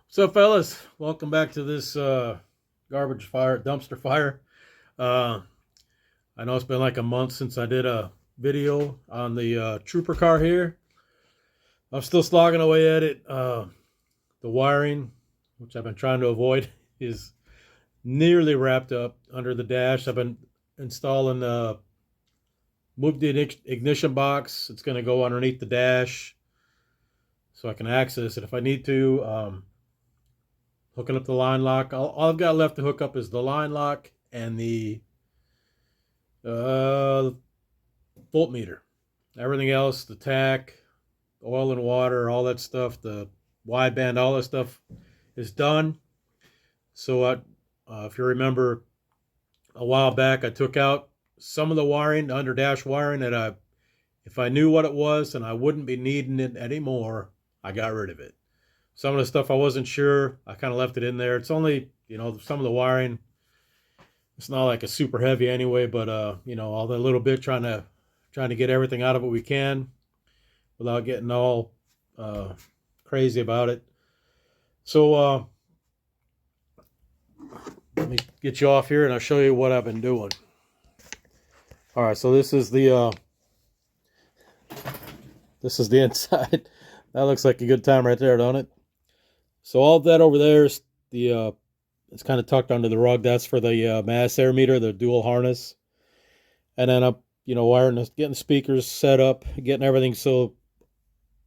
What's up, fellas? Welcome back to this garbage fire, dumpster fire. Uh, I know it's been like a month since I did a video on the trooper car here. I'm still slogging away at it. The wiring, which I've been trying to avoid, is nearly wrapped up under the dash. I've been installing, moved the ignition box. It's going to go underneath the dash so I can access it if I need to. Hooking up the line lock. All I've got left to hook up is the line lock and the uh, voltmeter. Everything else, the tach, oil and water, all that stuff, the wideband, all that stuff is done. So if you remember, a while back, I took out some of the wiring, under dash wiring, that if I knew what it was and I wouldn't be needing it anymore, I got rid of it. Some of the stuff I wasn't sure, I kind of left it in there. It's only, some of the wiring, it's not like a super heavy anyway, but all that little bit trying to get everything out of it we can without getting all crazy about it. So let me get you off here and I'll show you what I've been doing. All right, so this is the inside. That looks like a good time right there, don't it? So all that over there is it's kind of tucked under the rug. That's for the mass air meter, the dual harness. And then I'm, getting the speakers set up, getting everything so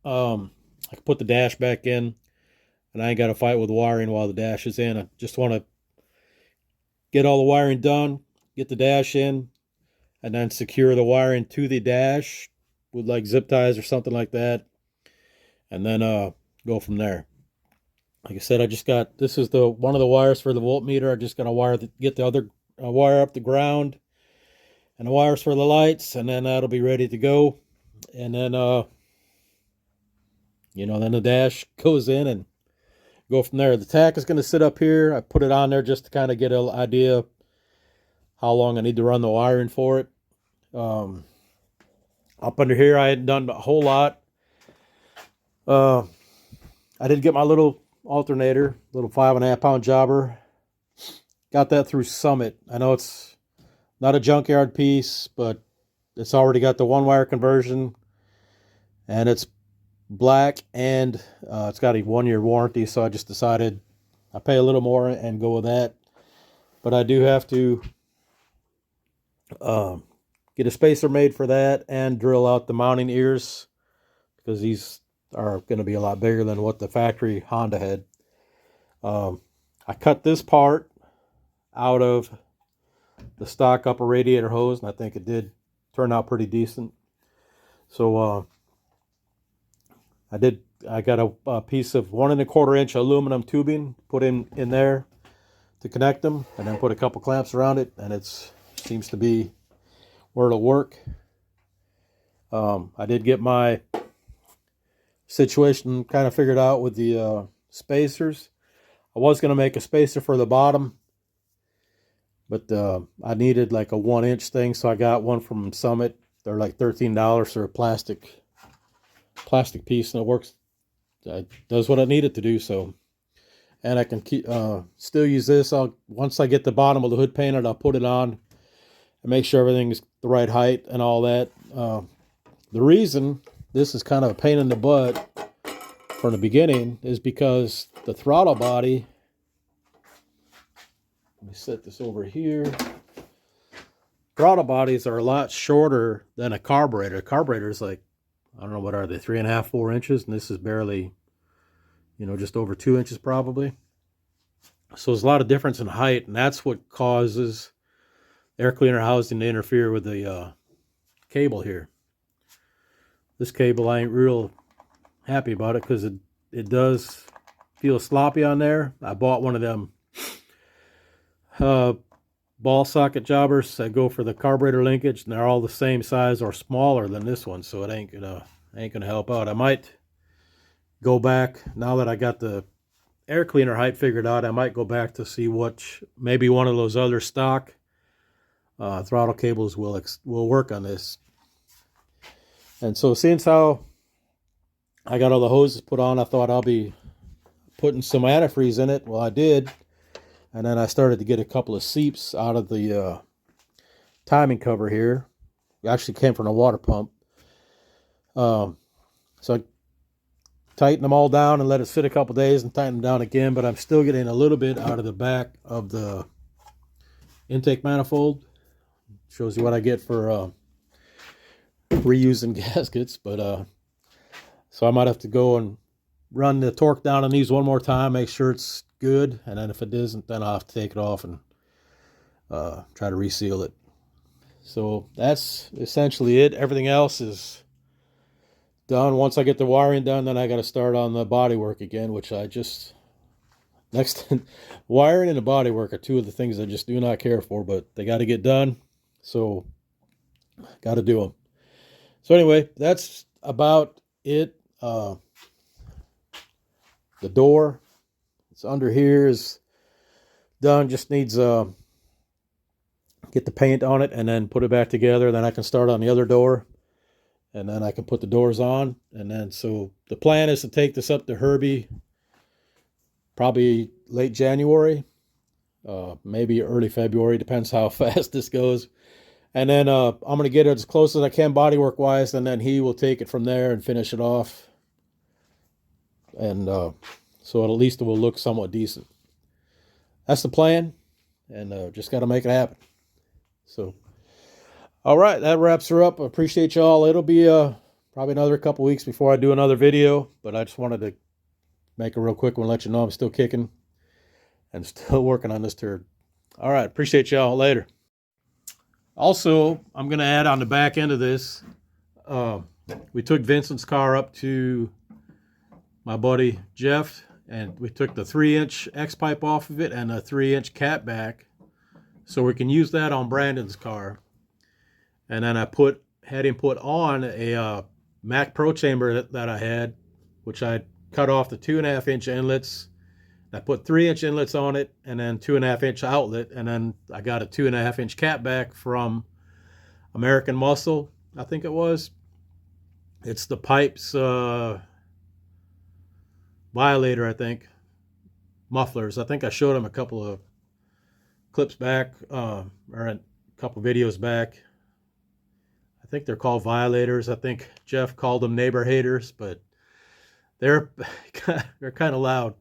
I can put the dash back in, and I ain't got to fight with wiring while the dash is in. I just want to get all the wiring done, get the dash in, and then secure the wiring to the dash with like zip ties or something like that, and then go from there. Like I said, this is one of the wires for the voltmeter. I just got to get the other wire up the ground, and the wires for the lights, and then that'll be ready to go. And then, then the dash goes in and go from there. The tach is going to sit up here. I put it on there just to kind of get an idea how long I need to run the wiring for it. Up under here, I hadn't done a whole lot. I did get my little alternator, little 5.5 pound jobber. Got that through Summit. I know it's not a junkyard piece, but it's already got the one wire conversion, and it's black, and it's got a 1-year warranty. So I just decided I pay a little more and go with that. But I do have to get a spacer made for that and drill out the mounting ears, because these are going to be a lot bigger than what the factory Honda had. I cut this part out of the stock upper radiator hose, and I think it did turn out pretty decent. So I got a piece of 1 1/4 inch aluminum tubing put in there to connect them, and then put a couple clamps around it, and it seems to be where it'll work. I did get my situation kind of figured out with the spacers. I was going to make a spacer for the bottom, but I needed like a 1-inch thing, so I got one from Summit. They're like $13 for a plastic piece, and it works. It does what I need it to do. So, and I can still use this. Once I get the bottom of the hood painted, I'll put it on and make sure everything is the right height and all that. The reason this is kind of a pain in the butt from the beginning is because the throttle body, let me set this over here. Throttle bodies are a lot shorter than a carburetor. A carburetor is like, I don't know, what are they, 3.5, 4 inches, and this is barely, just over 2 inches probably. So there's a lot of difference in height, and that's what causes air cleaner housing to interfere with the cable here. This cable, I ain't real happy about it, because it does feel sloppy on there. I bought one of them ball socket jobbers that go for the carburetor linkage, and they're all the same size or smaller than this one, so it ain't gonna help out. I might go back, now that I got the air cleaner height figured out, I might go back to see maybe one of those other stock throttle cables will work on this. And so, since how I got all the hoses put on, I thought I'll be putting some antifreeze in it. Well, I did. And then I started to get a couple of seeps out of the timing cover here. It actually came from a water pump. So I tightened them all down and let it sit a couple days and tighten them down again. But I'm still getting a little bit out of the back of the intake manifold. Shows you what I get for reusing gaskets. But so I might have to go and run the torque down on these one more time, make sure it's good, and then if it isn't, then I'll have to take it off and try to reseal it. So that's essentially it. Everything else is done. Once I get the wiring done, then I got to start on the body work again, which I just wiring and the body work are two of the things I just do not care for, but they got to get done, so got to do them. So anyway, that's about it. The door, it's under here, is done. Just needs get the paint on it and then put it back together. Then I can start on the other door, and then I can put the doors on. And then so the plan is to take this up to Herbie probably late January, maybe early February, depends how fast this goes. And then I'm going to get it as close as I can bodywork wise, and then he will take it from there and finish it off. And so at least it will look somewhat decent. That's the plan, and just got to make it happen. So, all right, that wraps her up. I appreciate y'all. It'll be probably another couple weeks before I do another video, but I just wanted to make a real quick one, let you know I'm still kicking and still working on this turd. All right, appreciate y'all. Later. Also, I'm going to add on the back end of this, we took Vincent's car up to my buddy Jeff, and we took the 3-inch X-pipe off of it and a 3-inch cat back, so we can use that on Brandon's car. And then I had him put on a Mac Pro chamber that I had, which I cut off the 2.5-inch inlets. I put 3-inch inlets on it, and then 2.5-inch outlet, and then I got a 2.5-inch cat back from American Muscle, I think it was. It's the pipes Violator, I think, mufflers. I think I showed him a couple of clips back, or a couple videos back. I think they're called Violators. I think Jeff called them neighbor haters, but they're kind of loud.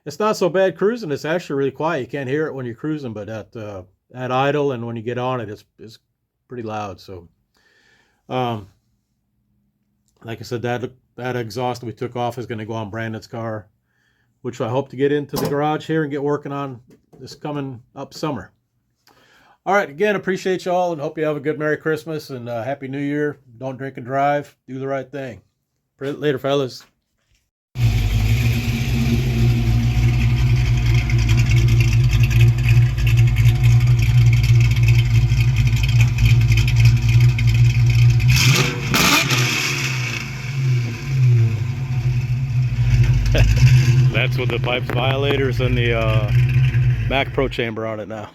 It's not so bad cruising. It's actually really quiet. You can't hear it when you're cruising, but at idle and when you get on it, it's pretty loud. So, like I said, that exhaust that we took off is going to go on Brandon's car, which I hope to get into the garage here and get working on this coming up summer. All right, again, appreciate y'all and hope you have a good Merry Christmas and Happy New Year. Don't drink and drive. Do the right thing. Later, fellas. That's with the pipes Violators and the Mac Pro chamber on it now.